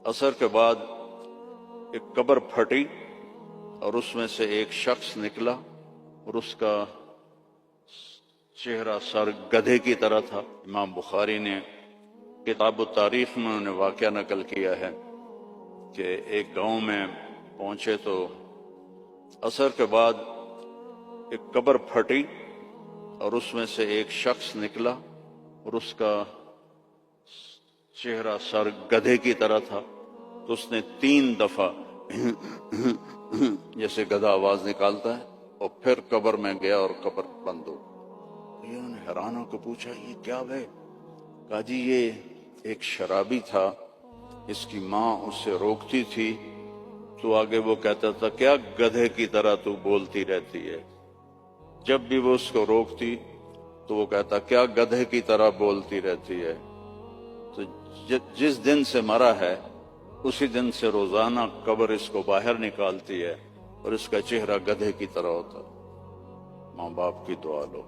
عصر کے بعد ایک قبر پھٹی اور اس میں سے ایک شخص نکلا اور اس کا چہرہ سر گدھے کی طرح تھا۔ امام بخاری نے کتاب التاریخ میں انہوں نے واقعہ نقل کیا ہے کہ ایک گاؤں میں پہنچے تو عصر کے بعد ایک قبر پھٹی اور اس میں سے ایک شخص نکلا اور اس کا چہرہ سر گدھے کی طرح تھا، تو اس نے 3 دفعہ جیسے گدھا آواز نکالتا ہے اور پھر قبر میں گیا اور قبر بند ہو۔ انہوں نے حیران ہو کے پوچھا یہ کیا ہے؟ کہا جی یہ ایک شرابی تھا، اس کی ماں اسے روکتی تھی تو آگے وہ کہتا تھا کیا گدھے کی طرح تو بولتی رہتی ہے، جب بھی وہ اس کو روکتی تو وہ کہتا کیا گدھے کی طرح بولتی رہتی ہے۔ تو جس دن سے مرا ہے اسی دن سے روزانہ قبر اس کو باہر نکالتی ہے اور اس کا چہرہ گدھے کی طرح ہوتا۔ ماں باپ کی دعا لو۔